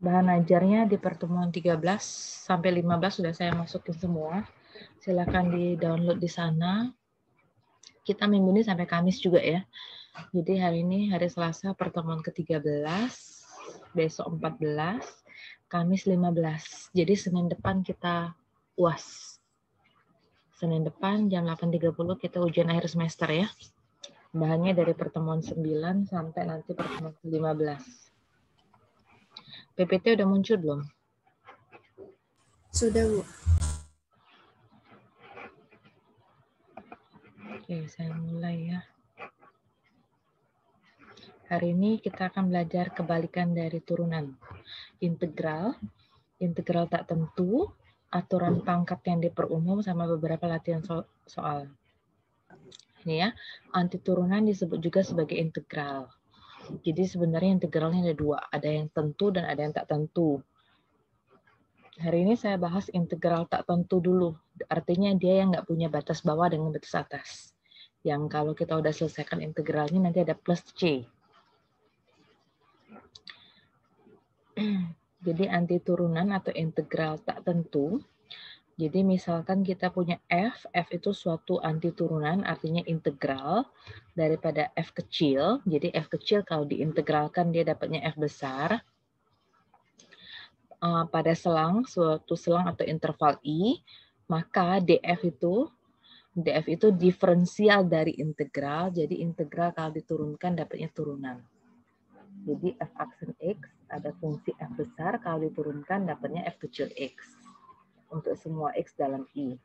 Bahan ajarnya di pertemuan 13 sampai 15 sudah saya masukin semua. Silakan di-download di sana. Kita minggu ini sampai Kamis juga ya. Jadi hari ini hari Selasa pertemuan ke-13, besok 14, Kamis 15. Jadi Senin depan kita UAS. Senin depan jam 8.30 kita ujian akhir semester ya. Bahannya dari pertemuan 9 sampai nanti pertemuan ke-15. PPT udah muncul belum? Sudah, Bu. Oke, saya mulai ya. Hari ini kita akan belajar kebalikan dari turunan. Integral, integral tak tentu, aturan pangkat yang diperumum, sama beberapa latihan soal. Ini ya, anti turunan disebut juga sebagai integral. Jadi sebenarnya integralnya ada dua, ada yang tentu dan ada yang tak tentu. Hari ini saya bahas integral tak tentu dulu, artinya dia yang nggak punya batas bawah dengan batas atas. Yang kalau kita udah selesaikan integralnya nanti ada plus C. Jadi anti turunan atau integral tak tentu. Jadi misalkan kita punya F itu suatu anti turunan, artinya integral daripada F kecil. Jadi F kecil kalau diintegralkan dia dapatnya F besar. Pada suatu selang atau interval I, maka DF itu diferensial dari integral, jadi integral kalau diturunkan dapatnya turunan. Jadi f aksen x ada fungsi f besar, kalau diturunkan dapatnya f kecil x. Untuk semua x dalam I.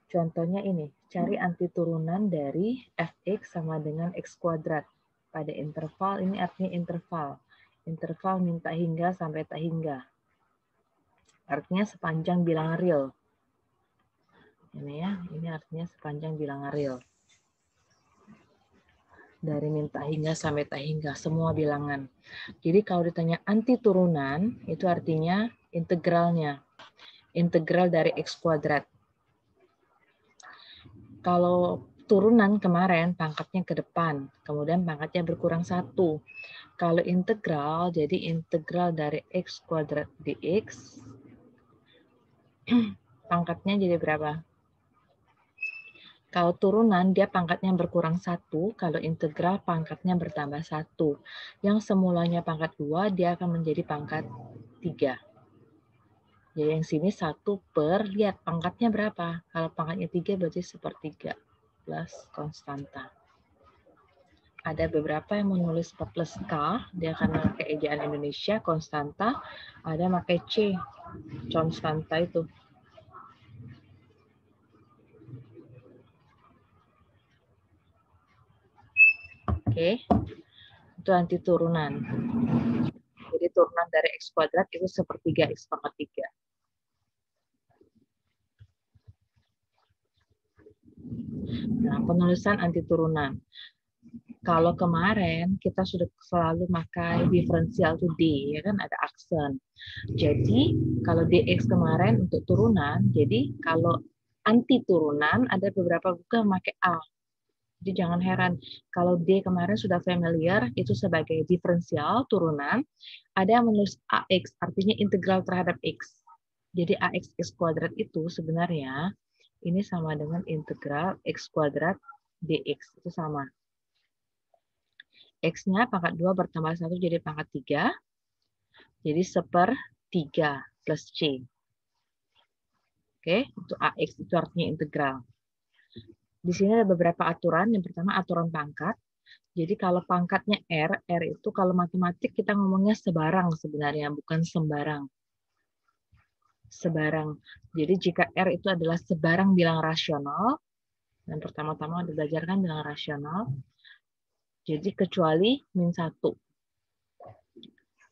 Contohnya ini, cari anti turunan dari fx sama dengan x kuadrat. Pada interval, ini artinya interval. Interval minta hingga sampai tak hingga. Artinya sepanjang bilangan real. Ini ya, ini artinya sepanjang bilangan real. Dari minta hingga sampai tak hingga, semua bilangan. Jadi kalau ditanya anti turunan, itu artinya integralnya. Integral dari x kuadrat. Kalau turunan kemarin pangkatnya ke depan, kemudian pangkatnya berkurang 1. Kalau integral, jadi integral dari x kuadrat dx, pangkatnya jadi berapa? Kalau turunan, dia pangkatnya berkurang 1. Kalau integral, pangkatnya bertambah 1. Yang semulanya pangkat 2, dia akan menjadi pangkat 3. Jadi yang sini 1 per, lihat pangkatnya berapa. Kalau pangkatnya 3, berarti 1/3 plus konstanta. Ada beberapa yang menulis plus K, dia akan memakai ejaan Indonesia, konstanta. Ada pakai C, konstanta itu. Oke, itu anti turunan. Jadi turunan dari x kuadrat itu 1/3 x pangkat 3. Nah, penulisan anti turunan. Kalau kemarin kita sudah selalu pakai diferensial to D, ya kan ada aksen. Jadi kalau dx kemarin untuk turunan, jadi kalau anti turunan ada beberapa buku yang pakai A. Jadi jangan heran kalau D kemarin sudah familiar itu sebagai diferensial turunan, ada yang menulis AX artinya integral terhadap X. Jadi AX X kuadrat itu sebenarnya ini sama dengan integral X kuadrat DX, itu sama. X-nya pangkat 2 bertambah 1 jadi pangkat 3. Jadi 1/3 plus C. Oke, itu AX itu artinya integral. Di sini ada beberapa aturan. Yang pertama aturan pangkat. Jadi kalau pangkatnya R itu kalau matematik kita ngomongnya sebarang sebenarnya, bukan sembarang. Sebarang. Jadi jika R itu adalah sebarang bilang rasional, dan pertama-tama dibelajarkan bilang rasional, jadi kecuali min 1.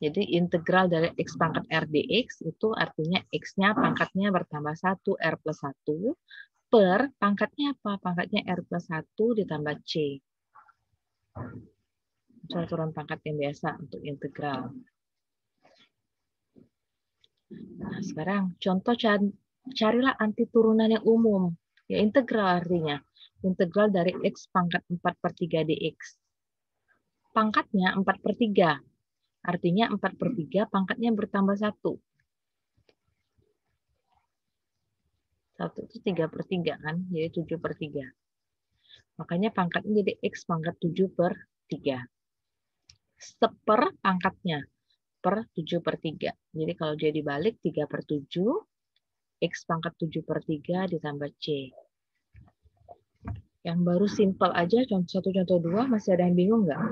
Jadi integral dari X pangkat R dx itu artinya X-nya pangkatnya bertambah 1, R plus 1, per pangkatnya apa? Pangkatnya R plus 1 ditambah C. Itu aturan pangkat yang biasa untuk integral. Nah, sekarang contoh carilah anti turunan yang umum. Ya integral artinya. Integral dari X pangkat 4/3 dx. Pangkatnya 4/3. Artinya 4/3 pangkatnya bertambah 1. 1 itu 3/3 kan, jadi 7/3. Makanya pangkatnya jadi X pangkat 7/3. Seper pangkatnya per 7/3. Jadi kalau dia dibalik 3/7, X pangkat 7/3 ditambah C. Yang baru simple aja, contoh 1, contoh 2, masih ada yang bingung nggak?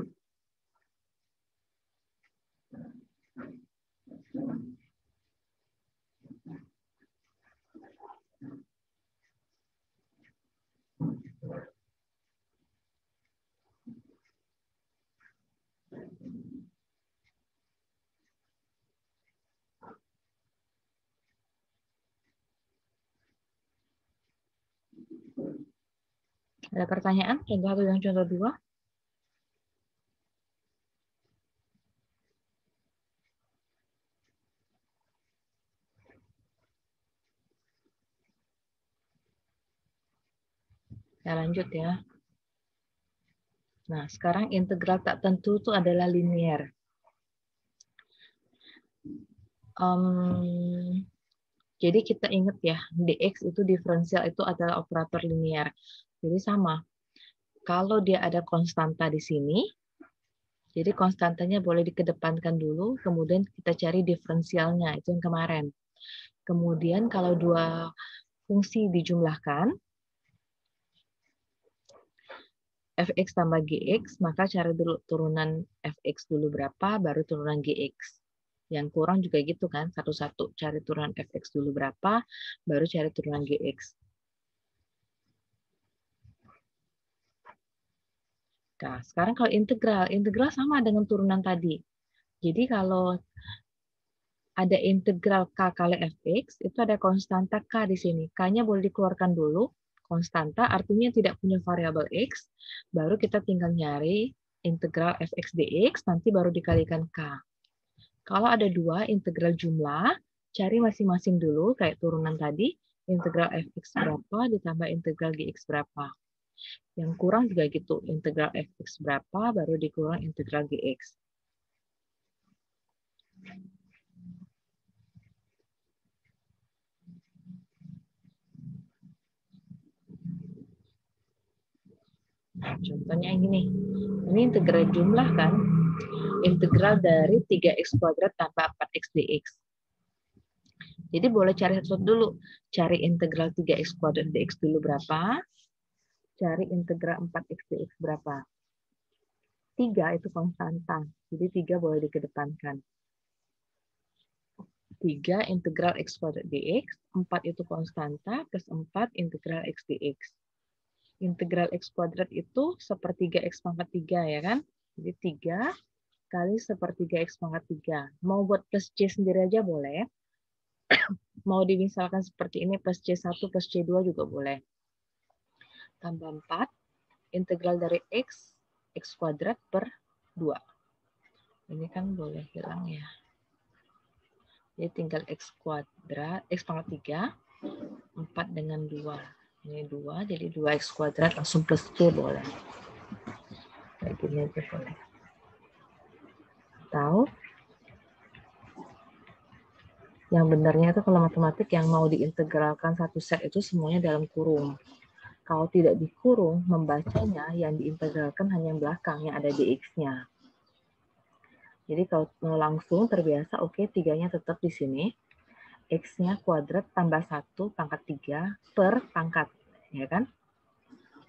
Ada pertanyaan? Contoh 1 dan contoh 2? Ya lanjut ya. Nah, sekarang integral tak tentu itu adalah linear. Jadi kita ingat ya, dx itu diferensial itu adalah operator linear. Jadi sama. Kalau dia ada konstanta di sini, jadi konstantanya boleh dikedepankan dulu, kemudian kita cari diferensialnya, itu yang kemarin. Kemudian kalau dua fungsi dijumlahkan, fx tambah gx, maka cari dulu turunan fx dulu berapa, baru turunan gx. Yang kurang juga gitu kan, satu-satu cari turunan fx dulu berapa, baru cari turunan gx. Nah, sekarang kalau integral sama dengan turunan tadi. Jadi kalau ada integral k kali fx, itu ada konstanta k di sini. K-nya boleh dikeluarkan dulu, konstanta artinya tidak punya variabel x, baru kita tinggal nyari integral fx dx, nanti baru dikalikan k. Kalau ada dua integral jumlah, cari masing-masing dulu, kayak turunan tadi, integral fx berapa ditambah integral gx berapa. Yang kurang juga gitu, integral fx berapa, baru dikurang integral gx. Nah, contohnya yang gini. Ini integral jumlah kan? Integral dari 3x kuadrat tambah 4x dx. Jadi boleh cari satu dulu. Cari integral 3x kuadrat dx dulu berapa. Cari integral 4x dx berapa. 3 itu konstanta. Jadi 3 boleh dikedepankan. 3 integral x kuadrat dx. 4 itu konstanta. Plus 4 integral x dx. Integral x kuadrat itu sepertiga x pangkat 3 ya kan? Jadi 3 kali sepertiga x pangkat 3. Mau buat plus c sendiri aja boleh. Mau dimisalkan seperti ini plus c1 plus c2 juga boleh. Tambah 4, integral dari x kuadrat per 2. Ini kan boleh hilang ya. Jadi tinggal x kuadrat, x pangkat 3, 4 dengan 2. Ini 2, jadi 2x kuadrat langsung plus c boleh. Kayak gini aja boleh. Tahu? Yang benarnya itu kalau matematik yang mau diintegralkan satu set itu semuanya dalam kurung. Kalau tidak dikurung, membacanya yang diintegralkan hanya yang belakang, yang ada dx-nya. Jadi kalau mau langsung terbiasa, oke, 3-nya tetap di sini. X-nya kuadrat tambah 1 pangkat 3 per pangkat. Ya kan?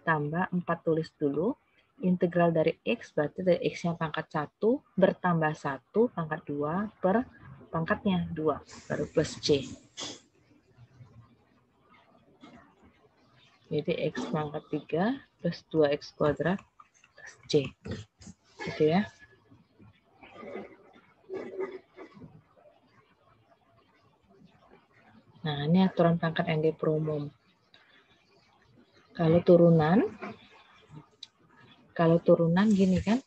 Tambah 4 tulis dulu. Integral dari X berarti dari X-nya pangkat 1 bertambah 1 pangkat 2 per pangkatnya 2. Baru plus C. Jadi X pangkat 3 plus 2X kuadrat plus C. Gitu ya. Nah, ini aturan pangkat ND per umum. Kalau turunan gini kan.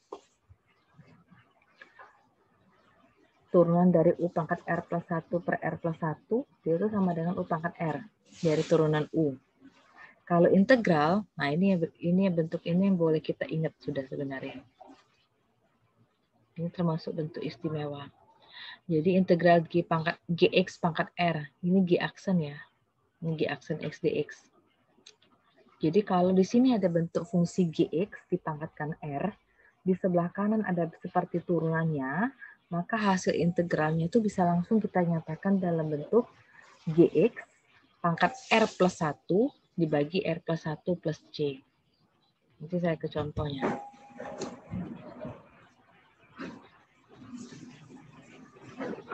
Turunan dari U pangkat R plus 1 per R plus 1, itu sama dengan U pangkat R dari turunan U. Kalau integral, nah ini bentuk ini yang boleh kita ingat sudah sebenarnya. Ini termasuk bentuk istimewa. Jadi integral Gx pangkat R. Ini G aksen ya. Ini G aksen X dx. Jadi kalau di sini ada bentuk fungsi Gx dipangkatkan R, di sebelah kanan ada seperti turunannya, maka hasil integralnya itu bisa langsung kita nyatakan dalam bentuk Gx pangkat R plus 1 dibagi R plus 1 plus C. Nanti saya ke contohnya.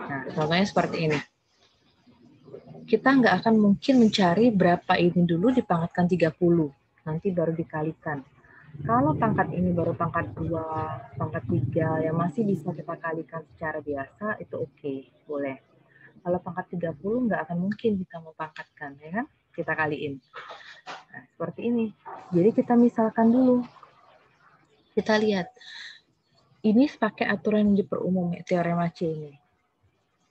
Nah, contohnya seperti ini. Kita nggak akan mungkin mencari berapa ini dulu dipangkatkan 30. Nanti baru dikalikan. Kalau pangkat ini baru pangkat 2, pangkat 3, yang masih bisa kita kalikan secara biasa, itu oke, boleh. Kalau pangkat 30 nggak akan mungkin kita mau pangkatkan, ya kan? Kita kaliin. Nah, seperti ini. Jadi kita misalkan dulu. Kita lihat. Ini pakai aturan yang diperumum, teorema C ini.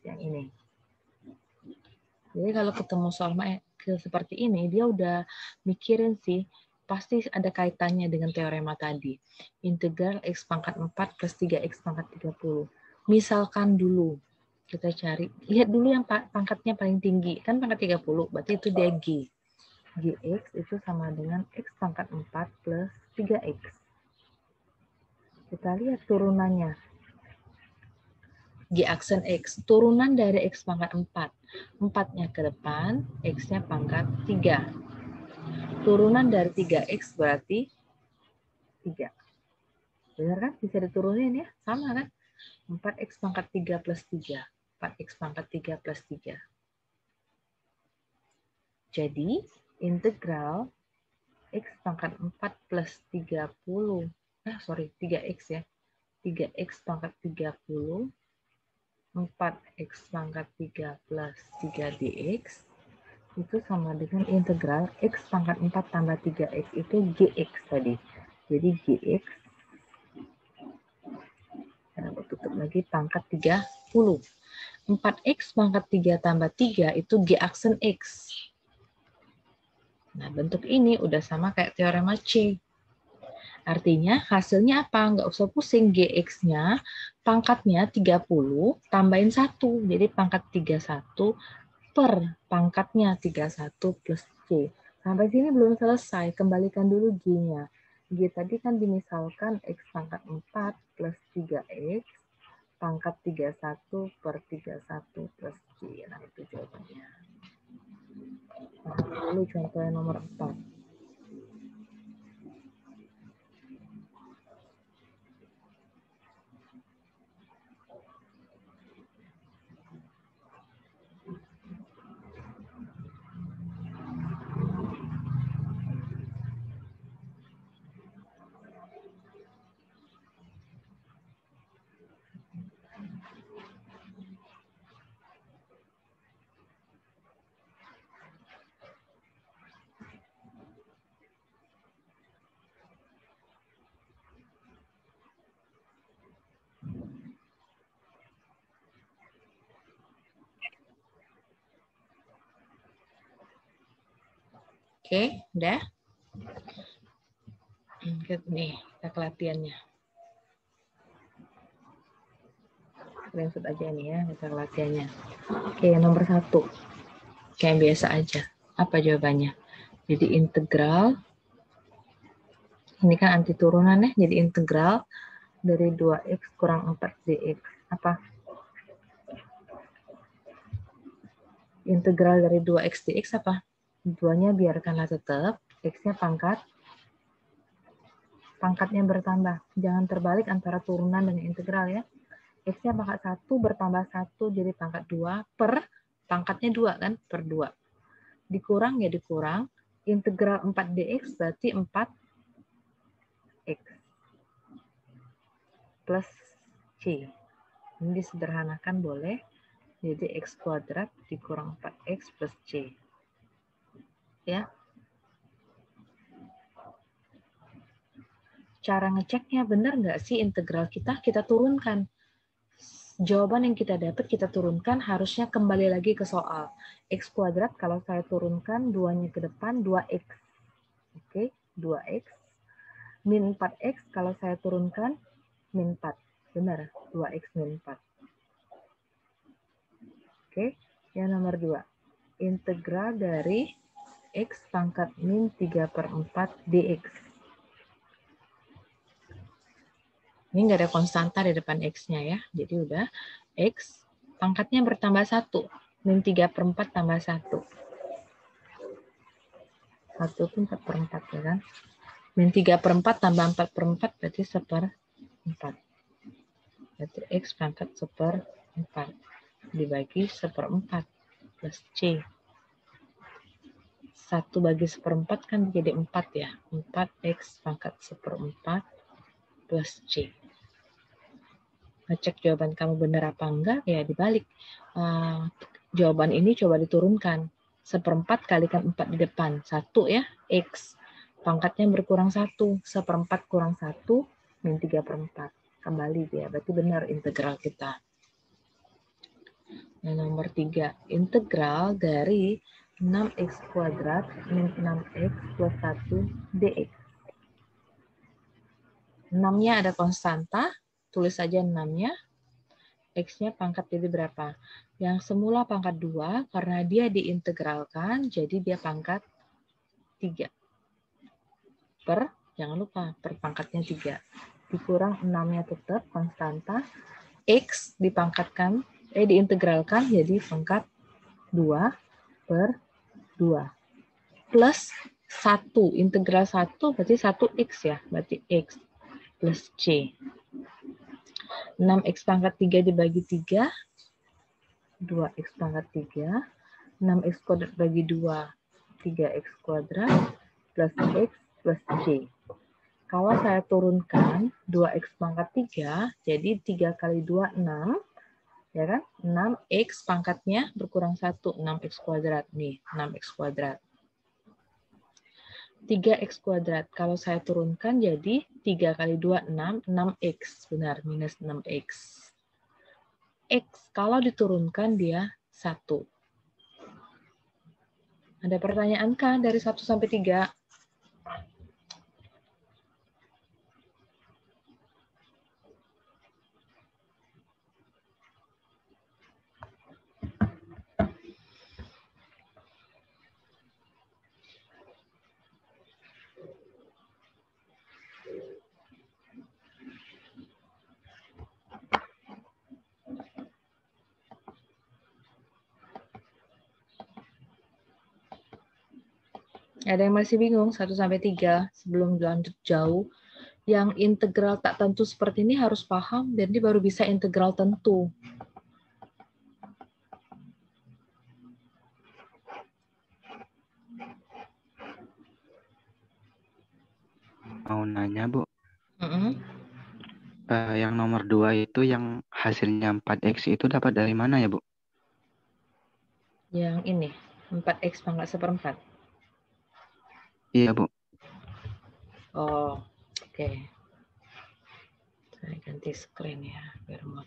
Yang ini. Jadi kalau ketemu soal seperti ini, dia udah mikirin sih, pasti ada kaitannya dengan teorema tadi. Integral X pangkat 4 plus 3X pangkat 30. Misalkan dulu, kita cari, lihat dulu yang pangkatnya paling tinggi, kan pangkat 30, berarti itu dia G. Gx itu sama dengan X pangkat 4 plus 3X. Kita lihat turunannya. G aksen X, turunan dari X pangkat 4. 4-nya ke depan, X-nya pangkat 3. Turunan dari 3X berarti 3. Benar kan? Bisa diturunin ya? Sama kan? 4X pangkat 3 plus 3. 4X pangkat 3 plus 3. Jadi, integral X pangkat 4 plus 30. 3X ya. 3X pangkat 30. 4X pangkat 3 plus 3 dx itu sama dengan integral X pangkat 4 tambah 3X itu Gx tadi. Jadi Gx, aku tutup lagi, pangkat 30. 4X pangkat 3 tambah 3 itu G aksen X. Nah, bentuk ini udah sama kayak teorema C. Artinya hasilnya apa? Nggak usah pusing, Gx-nya pangkatnya 30 tambahin 1. Jadi pangkat 31 per pangkatnya 31 plus C. Sampai sini belum selesai, kembalikan dulu G-nya. G tadi kan dimisalkan X pangkat 4 plus 3X pangkat 31 per 31 plus C. Nah, itu jawabannya. Nah, dulu contohnya nomor 4. Oke, udah? Nih, kita ke latihannya. Screenshot aja nih ya, kita ke latihannya. Oke, nomor 1. Kayak biasa aja. Apa jawabannya? Jadi integral, ini kan anti turunan ya, jadi integral dari 2X kurang 4 dx. Apa? Integral dari 2X dx apa? 2-nya biarkanlah tetap, X-nya pangkatnya bertambah. Jangan terbalik antara turunan dan integral ya. X-nya pangkat 1 bertambah 1 jadi pangkat 2 per pangkatnya 2 kan, per 2. Dikurang ya dikurang, integral 4 dx berarti 4x plus c. Ini disederhanakan boleh, jadi x kuadrat dikurang 4x plus c. Ya. Cara ngeceknya benar nggak sih integral kita turunkan. Jawaban yang kita dapat kita turunkan, harusnya kembali lagi ke soal. X kuadrat kalau saya turunkan 2-nya ke depan 2x. Oke, 2x. Min 4x kalau saya turunkan min 4. Benar, 2x min 4. Oke, yang nomor 2. Integral dari x pangkat min 3/4 dx. Ini nggak ada konstanta di depan x-nya ya. Jadi udah x pangkatnya bertambah 1. Min 3/4 tambah 1. 1 itu 4/4 ya kan. Min 3/4 tambah 4/4 berarti 1/4. Berarti x pangkat 1/4 dibagi 1/4 plus c. 1 bagi 1/4 kan jadi 4 ya. 4x pangkat 1/4 plus c. Ngecek jawaban kamu benar apa enggak, ya dibalik. Jawaban ini coba diturunkan. 1/4 kalikan 4 di depan. 1 ya, x. Pangkatnya berkurang 1. 1/4 kurang 1, min 3/4. Kembali dia, berarti benar integral kita. Yang nomor 3, integral dari 6x kuadrat min 6x plus 1 dx. 6-nya ada konstanta, tulis saja 6-nya. X-nya pangkat jadi berapa? Yang semula pangkat 2, karena dia diintegralkan, jadi dia pangkat 3. Jangan lupa, per pangkatnya 3. Dikurang 6-nya tetap konstanta. X diintegralkan jadi pangkat 2/2. Plus 1. Integral 1 berarti 1x ya. Berarti x plus c. 6x pangkat 3 dibagi 3. 2x pangkat 3. 6x kuadrat bagi 2. 3x kuadrat plus x plus c. Kalau saya turunkan 2x pangkat 3, jadi 3 kali 2, 6. Ya kan? 6x pangkatnya berkurang 1. 6x kuadrat. Nih, 6x kuadrat. 3x kuadrat. Kalau saya turunkan jadi 3 kali 2, 6. 6x. Benar, minus 6x. X, kalau diturunkan dia 1. Ada pertanyaan kah dari 1 sampai 3? Ada yang masih bingung 1 sampai 3 sebelum lanjut jauh? Yang integral tak tentu seperti ini harus paham, dan dia baru bisa integral tentu. Mau nanya, Bu. Yang nomor 2 itu yang hasilnya 4x itu dapat dari mana ya, Bu? Yang ini, 4x pangkat 1/4. Iya, Bu. Oh, oke. Saya ganti screen ya, biar mau.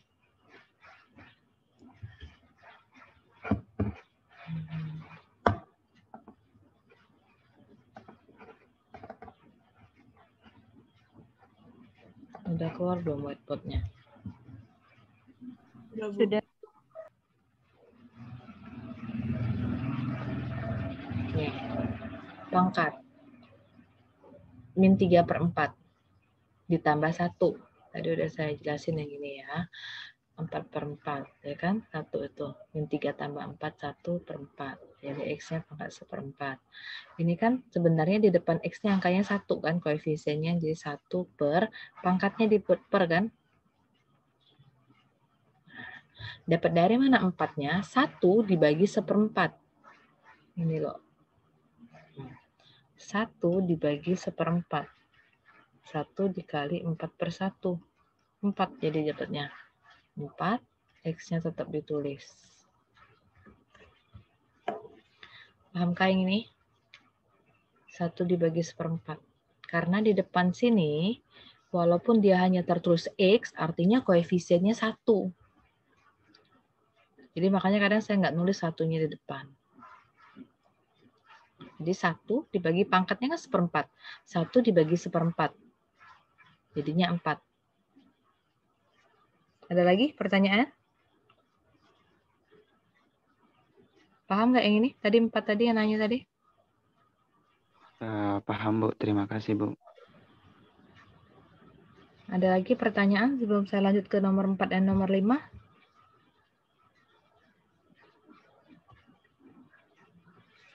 Udah keluar belum whiteboard-nya? Sudah. Nih, pangkat. Min 3/4 ditambah 1. Tadi udah saya jelasin yang ini ya. 4/4, ya kan? 1 itu. Min 3 tambah 4, 1/4. Jadi X-nya pangkat 1/4. Ini kan sebenarnya di depan X-nya angkanya 1 kan, koefisiennya. Jadi 1 per, pangkatnya dibuat per kan? Dapat dari mana 4-nya? 1 dibagi 1/4. Ini loh. 1 dibagi 1/4. 1 dikali 4/1. 4 jadi dapatnya. 4, X-nya tetap ditulis. Pahamkah yang ini? 1 dibagi 1/4. Karena di depan sini, walaupun dia hanya tertulis X, artinya koefisiennya 1. Jadi makanya kadang saya nggak nulis satunya di depan. Jadi 1 dibagi pangkatnya kan 1/4. 1 dibagi 1/4. Jadinya 4. Ada lagi pertanyaan? Paham nggak yang ini? Tadi 4 tadi yang nanya tadi? Paham, Bu. Terima kasih, Bu. Ada lagi pertanyaan sebelum saya lanjut ke nomor 4 dan nomor 5?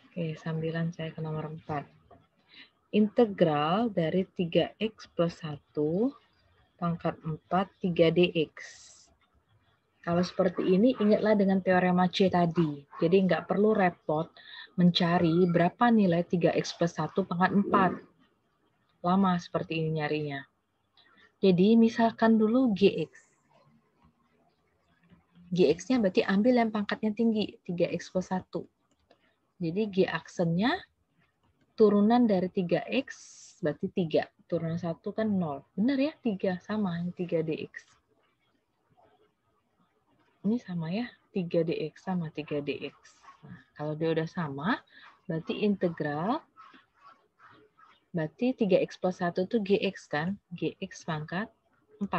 Oke, sambilan saya ke nomor 4. Integral dari 3x plus 1 pangkat 4 3dx. Kalau seperti ini, ingatlah dengan teorema C tadi. Jadi nggak perlu repot mencari berapa nilai 3x plus 1 pangkat 4. Lama seperti ini nyarinya. Jadi misalkan dulu gx. Gx-nya berarti ambil yang pangkatnya tinggi, 3x plus 1. Jadi G aksennya turunan dari 3x berarti 3. Turunan 1 kan 0. Benar ya? 3 sama 3dx. Ini sama ya? 3dx sama 3dx. Nah, kalau dia udah sama, berarti integral berarti 3x plus 1 itu gx kan? Gx pangkat 4.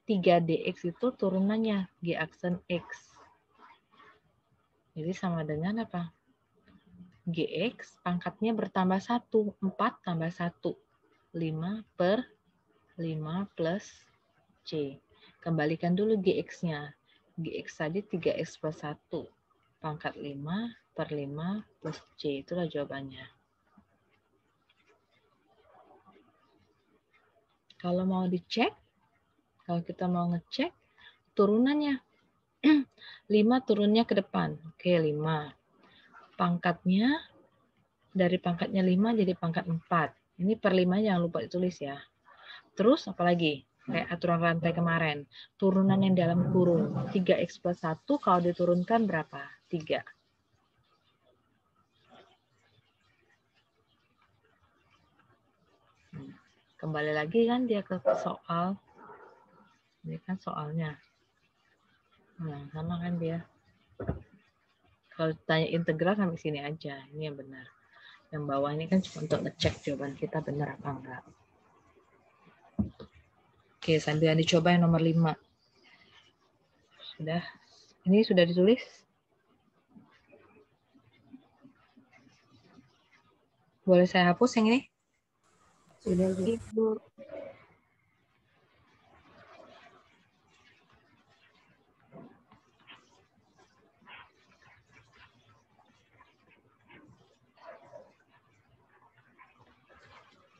3dx itu turunannya G aksen x. Jadi sama dengan apa? Gx pangkatnya bertambah 1. 4 tambah 1. 5 per 5 plus C. Kembalikan dulu Gx-nya. Gx tadi 3x plus 1. Pangkat 5 per 5 plus C. Itulah jawabannya. Kalau mau dicek, kalau kita mau ngecek, turunannya. 5 turunnya ke depan. Oke, 5. Pangkatnya, dari pangkatnya 5 jadi pangkat 4. Ini per 5 jangan lupa ditulis ya. Terus apalagi? Kayak aturan rantai kemarin. Turunan yang dalam kurung. 3x plus 1 kalau diturunkan berapa? 3. Kembali lagi kan dia ke soal. Ini kan soalnya. Nah, sama kan dia. Kalau tanya integral sampai sini aja. Ini yang benar. Yang bawah ini kan cuma untuk ngecek jawaban kita benar apa enggak. Oke, sambil dicoba yang nomor 5. Sudah. Ini sudah ditulis? Boleh saya hapus yang ini? Sudah, Bu.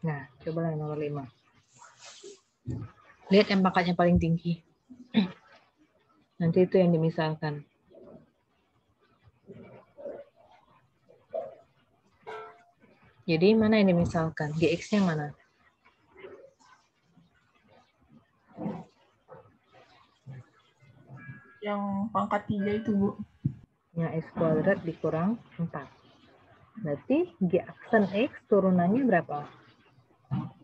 Nah, coba yang nomor 5. Lihat yang pangkatnya paling tinggi. Nanti itu yang dimisalkan. Jadi mana yang dimisalkan? Gx-nya mana? Yang pangkat 3 itu, Bu. Yang x kuadrat dikurang 4. Berarti G aksen X turunannya berapa?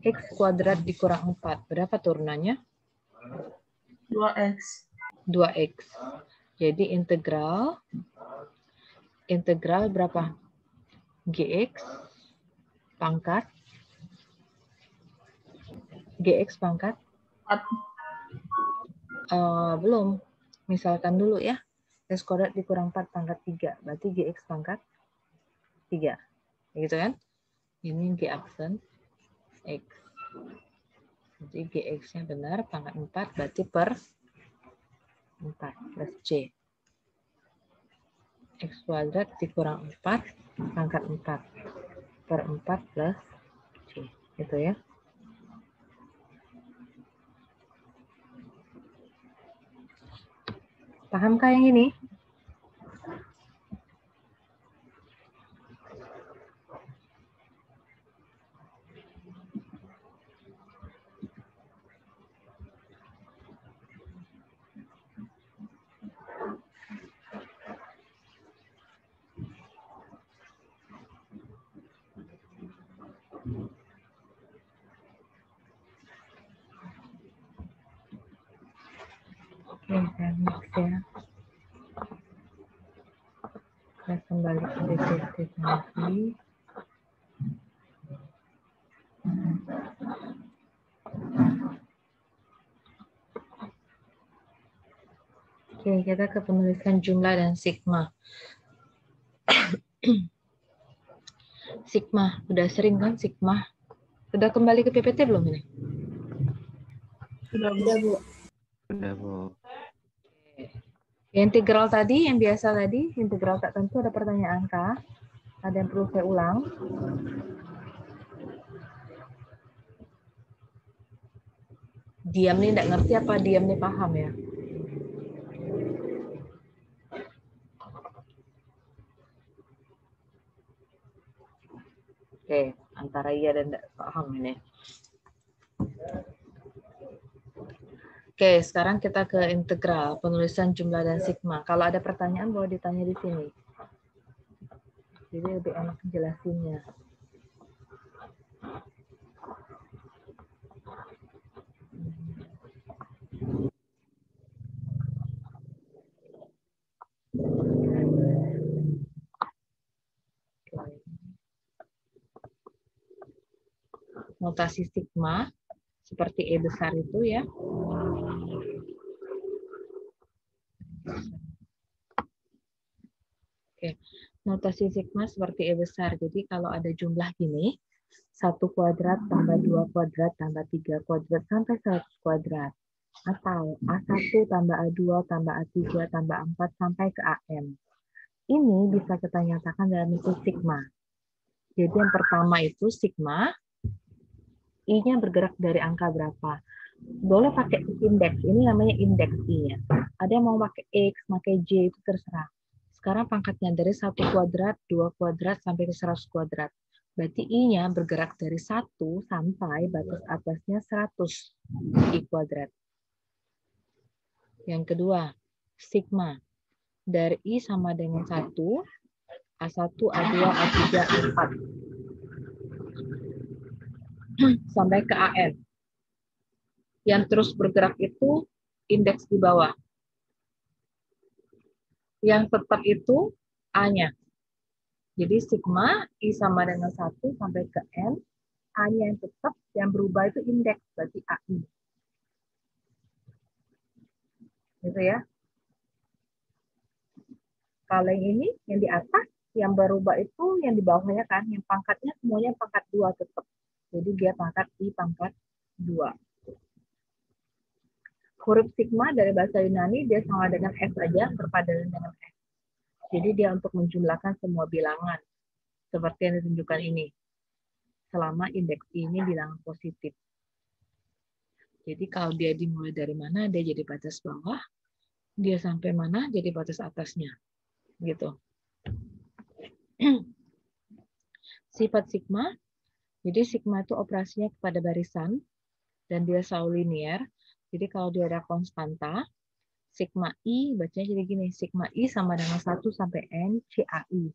X kuadrat dikurang 4. Berapa turunannya? 2x. 2x. Jadi integral berapa? Gx pangkat pangkat 4. Belum. Misalkan dulu ya. X kuadrat dikurang 4 pangkat 3. Berarti Gx pangkat 3. Gitu kan? Ini G aksen X. Jadi Gx-nya benar, pangkat 4, berarti per 4 plus C. X kuadrat dikurang 4, pangkat 4. Per 4 plus C. Gitu ya. Pahamkah yang ini? Oke, saya next ya. Saya kembali ke definisi. Oke, kita ke penulisan jumlah dan sigma. Sigma, udah sering kan sigma? Udah kembali ke PPT belum ini? Sudah, Bu. Udah, Bu. Integral tadi, yang biasa tadi, integral tak tentu ada pertanyaan kah? Ada yang perlu saya ulang? Diam nih nggak ngerti apa diam nih paham ya? Oke, antara iya dan nggak paham ini. Oke, sekarang kita ke integral, penulisan jumlah dan sigma. Kalau ada pertanyaan boleh ditanya di sini. Jadi lebih enak jelasinnya. Notasi sigma seperti E besar itu ya. Oke, notasi sigma seperti E besar. Jadi kalau ada jumlah gini, 1 kuadrat tambah 2 kuadrat tambah 3 kuadrat sampai 100 kuadrat. Atau A1 tambah A2 tambah A3 tambah A4 sampai ke AM. Ini bisa kita nyatakan dalam bentuk sigma. Jadi yang pertama itu sigma, I-nya bergerak dari angka berapa. Boleh pakai indeks, ini namanya indeks I-nya. Ada yang mau pakai X, pakai J, itu terserah. Sekarang pangkatnya dari 1 kuadrat, 2 kuadrat, sampai ke 100 kuadrat. Berarti I-nya bergerak dari 1 sampai batas atasnya 100 I kuadrat. Yang kedua, sigma. Dari I sama dengan 1, A1, A2, A3, A4. Sampai ke AN. Yang terus bergerak itu indeks di bawah. Yang tetap itu A-nya. Jadi sigma I sama dengan 1 sampai ke N, A-nya yang tetap, yang berubah itu indeks, berarti AI. Gitu ya. Kalau yang ini, yang di atas, yang berubah itu yang di bawahnya kan, yang pangkatnya semuanya pangkat 2 tetap. Jadi dia pangkat I pangkat 2. Huruf sigma dari bahasa Yunani, dia sama dengan S saja, berpadanan dengan S. Jadi dia untuk menjumlahkan semua bilangan. Seperti yang ditunjukkan ini. Selama indeks I ini bilangan positif. Jadi kalau dia dimulai dari mana, dia jadi batas bawah. Dia sampai mana, jadi batas atasnya. Gitu. Sifat sigma, jadi sigma itu operasinya kepada barisan, dan dia selalu linear. Jadi kalau dia ada konstanta, sigma I, bacanya jadi gini, sigma I sama dengan 1 sampai N, CAI.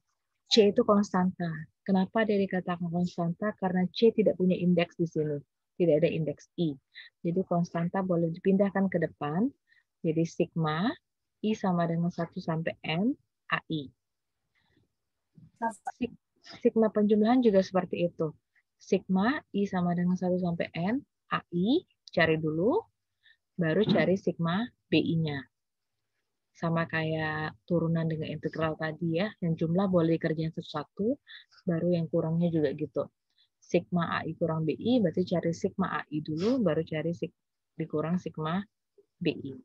C itu konstanta. Kenapa dia dikatakan konstanta? Karena C tidak punya indeks di sini. Tidak ada indeks I. Jadi konstanta boleh dipindahkan ke depan. Jadi sigma I sama dengan 1 sampai N, AI. Sigma penjumlahan juga seperti itu. Sigma I sama dengan 1 sampai N, AI, cari dulu, baru cari sigma BI-nya. Sama kayak turunan dengan integral tadi ya, yang jumlah boleh dikerjain satu-satu, baru yang kurangnya juga gitu. Sigma AI kurang BI, berarti cari sigma AI dulu, baru cari dikurang sigma BI.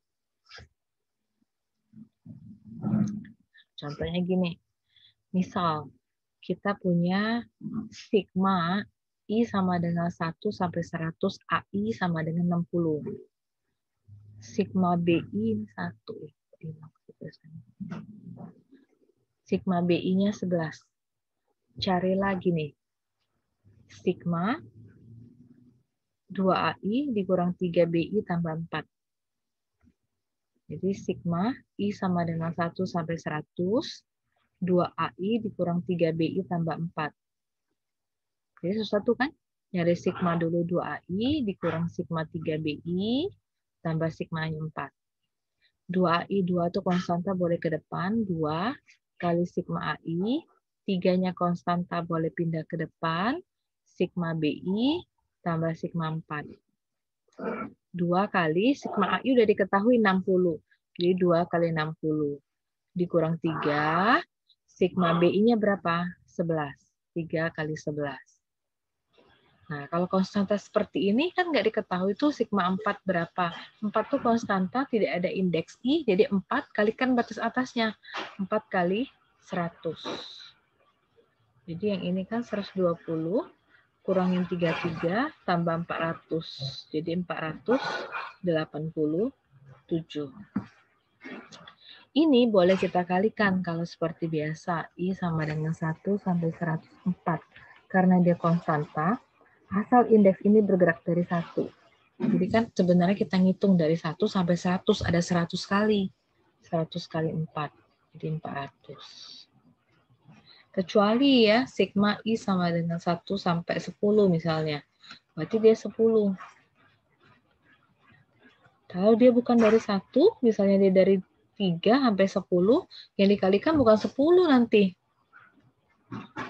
Contohnya gini, misal kita punya sigma I sama dengan 1 sampai 100, AI sama dengan 60. Sigma BI 1. Sigma BI-nya 11. Cari lagi nih. Sigma 2AI dikurang 3BI tambah 4. Jadi sigma I sama dengan 1 sampai 100, 2AI dikurang 3BI tambah 4. Jadi sesuatu kan? Nyari sigma dulu 2AI dikurang sigma 3BI tambah sigma 4. 2AI, 2 itu konstanta boleh ke depan, 2 kali sigma AI, 3-nya konstanta boleh pindah ke depan, sigma BI tambah sigma 4. 2 kali sigma AI udah diketahui 60. Jadi 2 kali 60. Dikurang 3, sigma BI-nya berapa? 11. 3 kali 11. Nah, kalau konstanta seperti ini kan nggak diketahui tuh sigma 4 berapa. 4 tuh konstanta, tidak ada indeks I, jadi 4 kalikan batas atasnya. 4 kali 100. Jadi yang ini kan 120, kurangin 33, tambah 400. Jadi 487. Ini boleh kita kalikan kalau seperti biasa. I sama dengan 1 sampai 104. Karena dia konstanta, asal indeks ini bergerak dari 1. Jadi kan sebenarnya kita ngitung dari 1 sampai 100, ada 100 kali. 100 kali 4, jadi 400. Kecuali ya, sigma I sama dengan 1 sampai 10 misalnya. Berarti dia 10. Kalau dia bukan dari 1, misalnya dia dari 3 sampai 10, yang dikalikan bukan 10 nanti.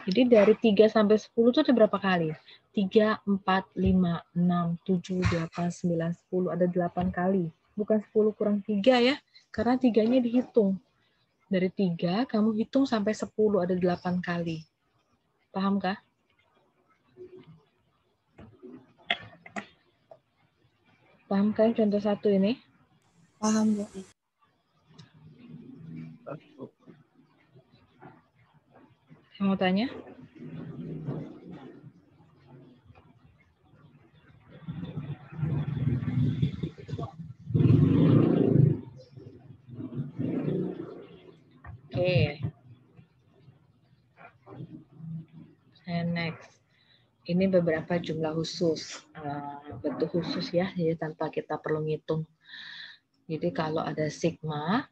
Jadi dari 3 sampai 10 itu ada berapa kali? 3, 4, 5, 6, 7, 8, 9, 10. Ada 8 kali. Bukan 10 kurang 3 ya. Karena 3-nya dihitung. Dari 3, kamu hitung sampai 10. Ada 8 kali. Paham kah? Paham kan contoh 1 ini? Paham, Bu. Saya mau tanya? Oke. And next. Ini beberapa jumlah khusus. Bentuk khusus ya, jadi tanpa kita perlu ngitung. Jadi kalau ada sigma,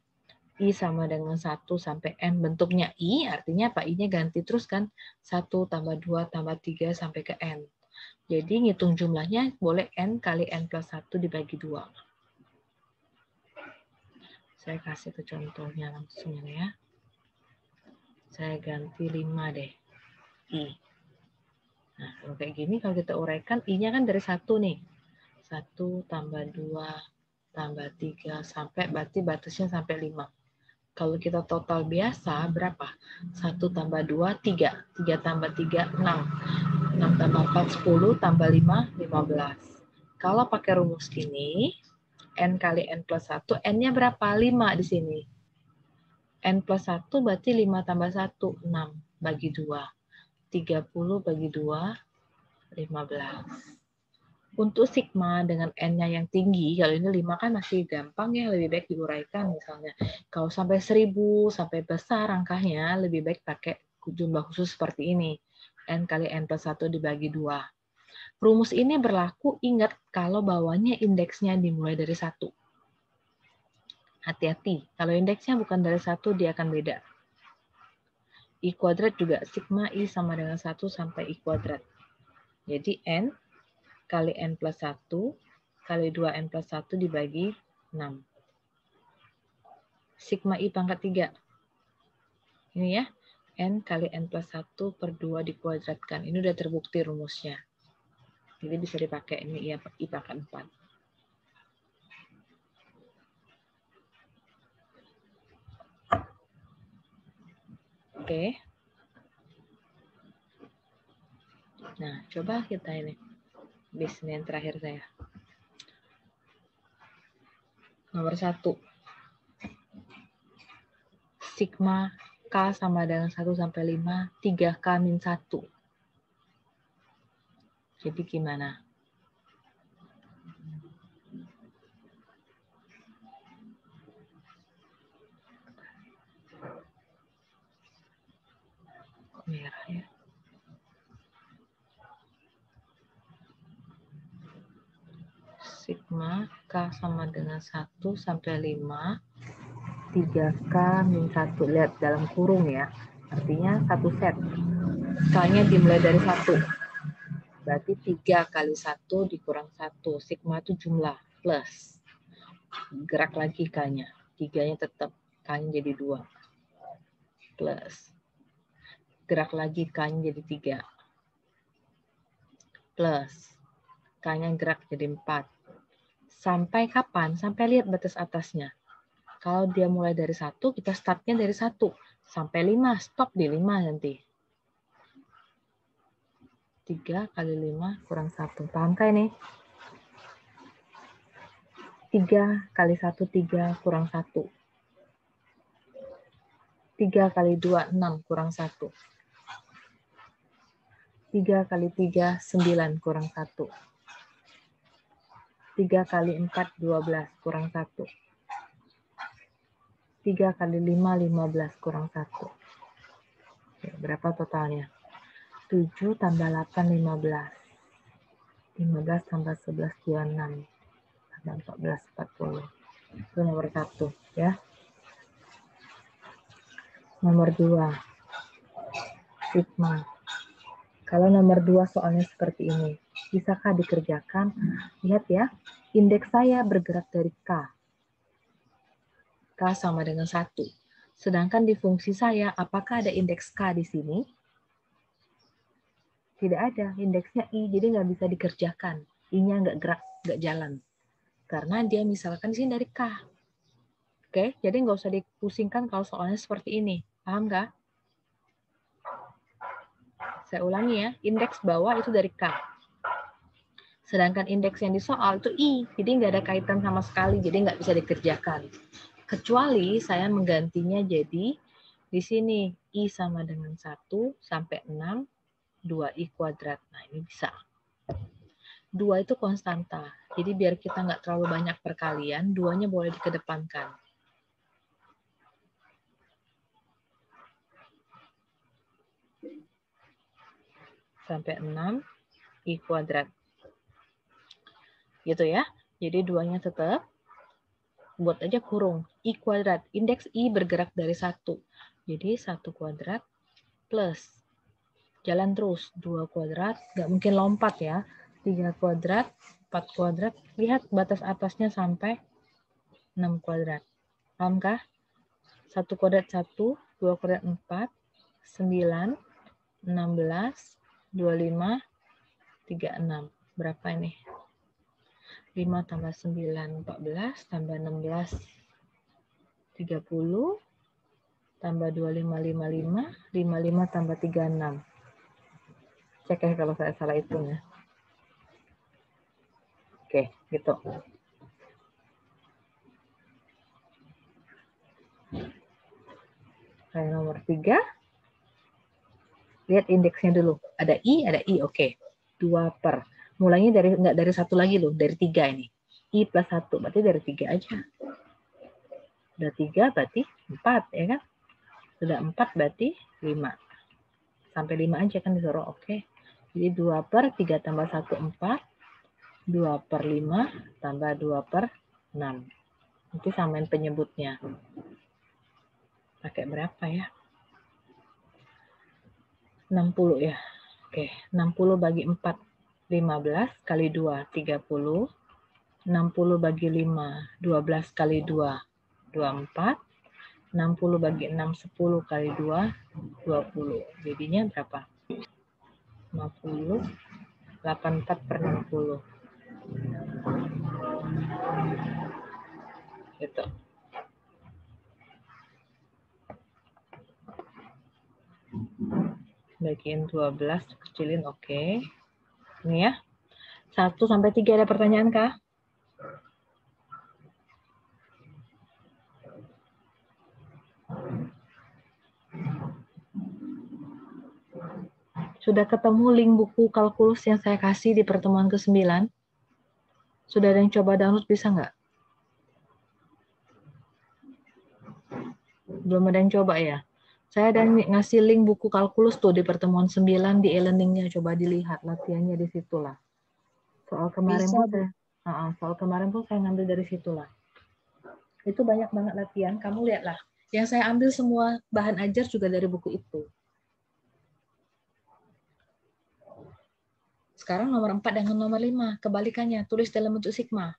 I sama dengan 1 sampai N bentuknya I, artinya apa? I-nya ganti terus kan? 1 tambah 2 tambah 3 sampai ke N. Jadi ngitung jumlahnya boleh N kali N plus 1 dibagi 2. Saya kasih ke contohnya langsung ya. Saya ganti 5 deh. I. Nah, kalau kayak gini, kalau kita uraikan, I-nya kan dari 1 nih. 1 tambah 2 tambah 3 sampai, berarti batasnya sampai 5. Kalau kita total biasa, berapa? 1 tambah 2, 3. 3 tambah 3, 6. 6 tambah 4, 10. Tambah 5, 15. Kalau pakai rumus gini, N kali N plus 1, N-nya berapa? 5 di sini. N plus 1 berarti 5 tambah 1, 6. Bagi 2. 30 bagi 2, 15. Untuk sigma dengan N-nya yang tinggi, kalau ini 5 kan masih gampang ya, lebih baik diuraikan misalnya. Kalau sampai 1000, sampai besar angkanya, lebih baik pakai jumlah khusus seperti ini. N kali N plus 1 dibagi 2. Rumus ini berlaku, ingat, kalau bawahnya indeksnya dimulai dari 1. Hati-hati, kalau indeksnya bukan dari 1, dia akan beda. I kuadrat juga, sigma I sama dengan 1 sampai I kuadrat. Jadi N kali N plus 1 kali 2N plus 1 dibagi 6. Sigma I pangkat 3. Ini ya, N kali N plus 1 per 2 dikuadratkan. Ini udah terbukti rumusnya. Jadi bisa dipakai ini I pangkat 4. Oke. Nah, coba kita ini. Bisnis yang terakhir saya. Nomor 1. Sigma K sama dengan 1 sampai 5, 3K min 1. Jadi gimana? Merah ya. Sigma K sama dengan 1 sampai 5, 3K min 1. Lihat dalam kurung ya. Artinya 1 set. K-nya dimulai dari 1. Berarti 3 kali 1 dikurang 1. Sigma itu jumlah. Plus. Gerak lagi K-nya. 3-nya tetap. K-nya jadi 2. Plus. Gerak lagi K-nya jadi 3. Plus. K-nya gerak jadi 4. Sampai kapan? Sampai lihat batas atasnya. Kalau dia mulai dari 1, kita startnya dari 1 sampai 5, stop di 5 nanti. 3 kali 5 kurang 1. Paham kan ini? 3 kali 1, 3 kurang 1. 3 kali 2, 6 kurang 1. 3 kali 3, 9 kurang 1. 3 kali 4, 12 kurang 1. 3 kali 5, 15 kurang 1. Oke, berapa totalnya? 7 tambah 8, 15. 15 tambah 11, 26. Tambah 14, 40. Itu nomor 1. Ya. Nomor 2. Sigma. Kalau nomor 2 soalnya seperti ini. Bisakah dikerjakan? Lihat ya. Indeks saya bergerak dari K. K sama dengan 1. Sedangkan di fungsi saya, apakah ada indeks K di sini? Tidak ada. Indeksnya I, jadi nggak bisa dikerjakan. I-nya nggak gerak, nggak jalan. Karena dia misalkan di sini dari K. Oke, jadi nggak usah dipusingkan kalau soalnya seperti ini. Paham nggak? Saya ulangi ya, indeks bawah itu dari K. Sedangkan indeks yang disoal itu I, jadi nggak ada kaitan sama sekali, jadi nggak bisa dikerjakan. Kecuali saya menggantinya jadi di sini I sama dengan 1 sampai 6, 2I kuadrat. Nah ini bisa. 2 itu konstanta, jadi biar kita nggak terlalu banyak perkalian, 2-nya boleh dikedepankan. Sampai 6, I kuadrat. Gitu ya. Jadi 2-nya tetap. Buat aja kurung. I kuadrat. Indeks I bergerak dari 1. Jadi 1 kuadrat plus. Jalan terus. 2 kuadrat. Nggak mungkin lompat ya. 3 kuadrat. 4 kuadrat. Lihat batas atasnya sampai 6 kuadrat. Pahamkah? 1 kuadrat 1. 2 kuadrat 4. 9. 16. 25. 36. Berapa ini? 5 tambah 9, 14, tambah 16, 30, tambah 25, 55, 55 tambah 36. Cek ya kalau saya salah hitung ya. Oke, gitu. Saya nomor 3. Lihat indeksnya dulu. Ada I, oke. 2 per. Mulainya dari nggak dari 1 lagi loh, dari 3 ini. I plus 1, berarti dari 3 aja. Udah 3 berarti 4, ya kan? Sudah 4 berarti 5. Sampai 5 aja kan disuruh, oke. Jadi 2 per 3 tambah 1, 4. 2 per 5 tambah 2 per 6. Nanti samain penyebutnya. Pakai berapa ya? 60 ya. Oke, 60 bagi 4, 15 kali 2, 30. 60 bagi 5, 12 kali 2, 24. 60 bagi 6, 10 kali 2, 20. Jadinya berapa? 50, 84 per 60. Gitu. Bagian 12, kecilin, oke. Ini ya. 1 sampai 3 ada pertanyaan kah? Sudah ketemu link buku kalkulus yang saya kasih di pertemuan ke-9? Sudah ada yang coba download, bisa nggak? Belum ada yang coba ya? Saya ada ngasih link buku kalkulus tuh di pertemuan 9 di e-learningnya. Coba dilihat latihannya di situlah. Soal kemarin Bisa, soal kemarin pun saya ngambil dari situlah. Itu banyak banget latihan. Kamu lihatlah. Yang saya ambil semua bahan ajar juga dari buku itu. Sekarang nomor 4 dengan nomor 5. Kebalikannya, tulis dalam bentuk sigma.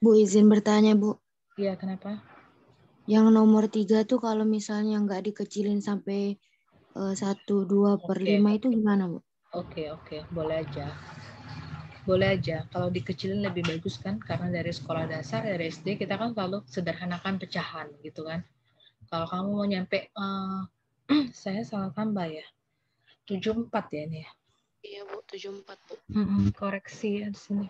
Bu, izin bertanya, Bu. Iya, kenapa? Yang nomor 3 tuh kalau misalnya nggak dikecilin sampai 1, 2 per 5 itu gimana, Bu? Oke, boleh aja. boleh aja. Kalau dikecilin lebih bagus kan, karena dari sekolah dasar, dari SD kita kan selalu sederhanakan pecahan gitu kan. Kalau kamu mau nyampe, saya salah tambah ya, 74 ya ini ya. Iya Bu, 74 Bu. Koreksi ya di sini.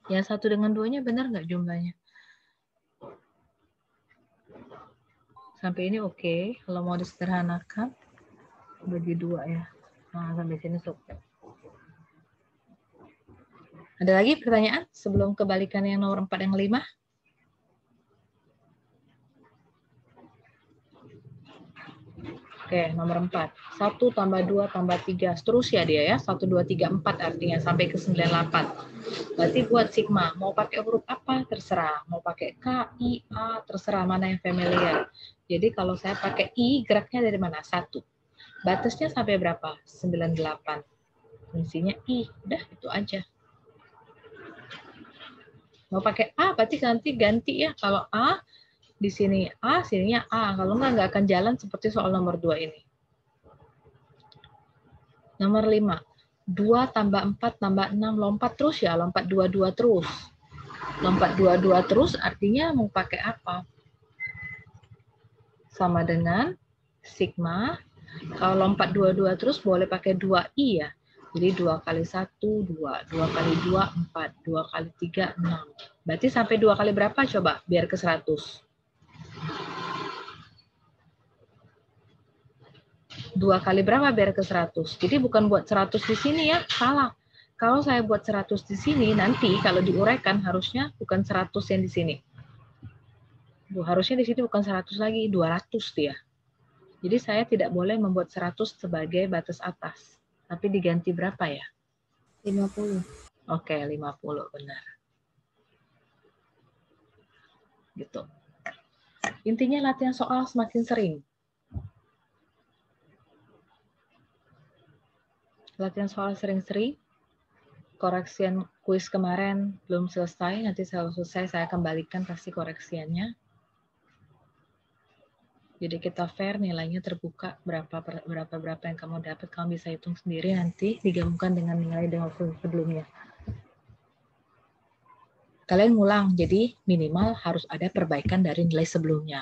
Yang 1 dengan 2-nya benar nggak jumlahnya? Sampai ini oke. Kalau mau disederhanakan, bagi 2 ya. Nah, sampai sini cukup. Ada lagi pertanyaan sebelum kebalikan yang nomor 4 yang 5? Oke, nomor 4. 1 tambah 2 tambah 3. Seterusnya dia ya. 1, 2, 3, 4 artinya sampai ke 98. Berarti buat sigma. Mau pakai huruf apa? Terserah. Mau pakai K, I, A, terserah mana yang familiar. Jadi kalau saya pakai I, geraknya dari mana? 1. Batasnya sampai berapa? 98. Fungsinya I. Udah, itu aja. Mau pakai A, berarti nanti ganti ya. Kalau A, di sini A, sininya A. Kalau nggak akan jalan seperti soal nomor 2 ini. Nomor 5. 2 tambah 4 tambah 6. Lompat terus ya, lompat 2-2 terus. Lompat 2-2 terus artinya mau pakai apa? Sama dengan sigma. Kalau lompat 2-2 terus boleh pakai 2i ya. Jadi 2 kali 1, 2. 2 kali 2, 4. 2 kali 3, 6. Berarti sampai 2 kali berapa coba? Biar ke 100. 2 kali berapa biar ke 100? Jadi bukan buat 100 di sini ya, salah. Kalau saya buat 100 di sini, nanti kalau diuraikan harusnya bukan 100 yang di sini. Harusnya di sini bukan 100 lagi, 200 dia. Jadi saya tidak boleh membuat 100 sebagai batas atas. Tapi diganti berapa ya? 50. Oke, 50 benar. Gitu. Intinya latihan soal semakin sering. Latihan soal sering-sering. Koreksian kuis kemarin belum selesai. Nanti kalau selesai saya kembalikan pasti koreksiannya. Jadi kita fair, nilainya terbuka berapa yang kamu dapat, kamu bisa hitung sendiri nanti digabungkan dengan nilai dengan sebelumnya. Kalian ngulang, jadi minimal harus ada perbaikan dari nilai sebelumnya.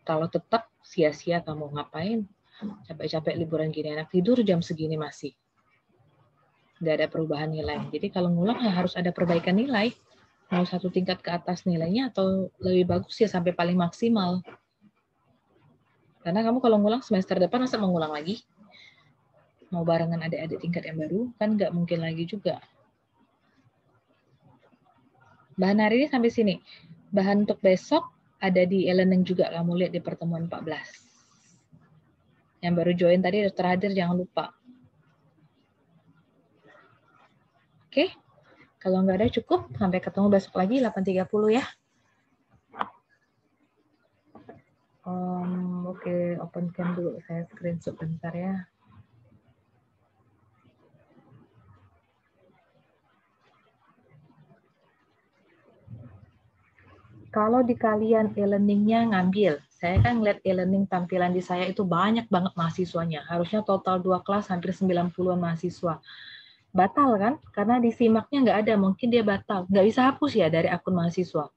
Kalau tetap sia-sia kamu ngapain, capek-capek liburan gini, enak tidur jam segini masih. Nggak ada perubahan nilai. Jadi kalau ngulang ya harus ada perbaikan nilai. Mau 1 tingkat ke atas nilainya atau lebih bagus ya sampai paling maksimal. Karena kamu kalau ngulang semester depan masa mau ngulang lagi? Mau barengan adik-adik tingkat yang baru? Kan nggak mungkin lagi juga. Bahan hari ini sampai sini. Bahan untuk besok ada di e-learning juga, kamu lihat di pertemuan 14. Yang baru join tadi Dr. Hadir, jangan lupa. Oke, kalau nggak ada cukup, sampai ketemu besok lagi 8.30 ya. Oke, open cam dulu, saya screenshot bentar ya. Kalau di kalian e-learning-nya ngambil, saya kan ngeliat e-learning tampilan di saya itu banyak banget mahasiswanya. Harusnya total 2 kelas hampir 90-an mahasiswa. Batal kan? Karena di simaknya nggak ada, mungkin dia batal. Nggak bisa hapus ya dari akun mahasiswa.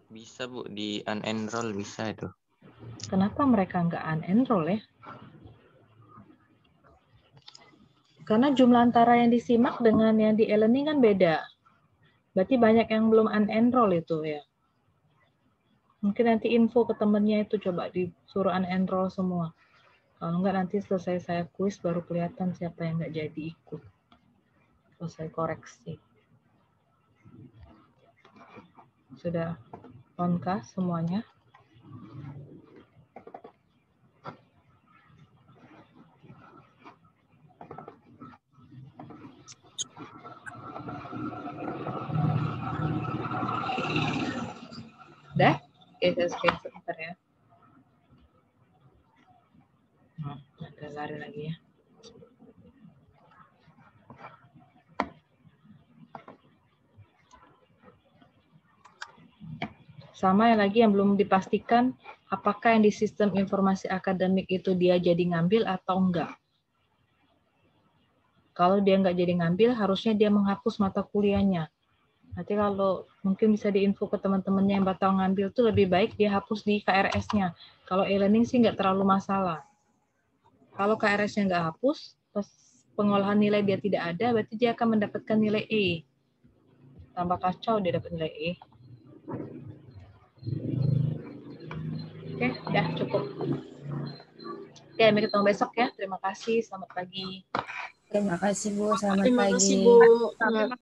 Bisa Bu, di unenroll bisa itu. Kenapa mereka nggak unenroll ya? Karena jumlah antara yang disimak dengan yang di e-learning kan beda. Berarti banyak yang belum unenroll itu ya. Mungkin nanti info ke temennya itu coba disuruh unenroll semua. Kalau nggak nanti selesai saya kuis baru kelihatan siapa yang nggak jadi ikut. Selesai koreksi. Sudah on-kah semuanya? Udah? Oke, saya screen sebentar ya. Ada lari lagi ya. Sama yang lagi yang belum dipastikan, apakah yang di sistem informasi akademik itu dia jadi ngambil atau enggak. Kalau dia nggak jadi ngambil, harusnya dia menghapus mata kuliahnya. Nanti kalau mungkin bisa diinfo ke teman-temannya yang batal ngambil tuh lebih baik dia hapus di KRS-nya. Kalau e-learning sih nggak terlalu masalah. Kalau KRS-nya nggak hapus, pas pengolahan nilai dia tidak ada, berarti dia akan mendapatkan nilai E. Tambah kacau dia dapat nilai E. Oke, udah cukup. Oke, sampai ketemu besok ya. Terima kasih, selamat pagi. Terima kasih Bu, selamat Terima pagi. kasih Bu.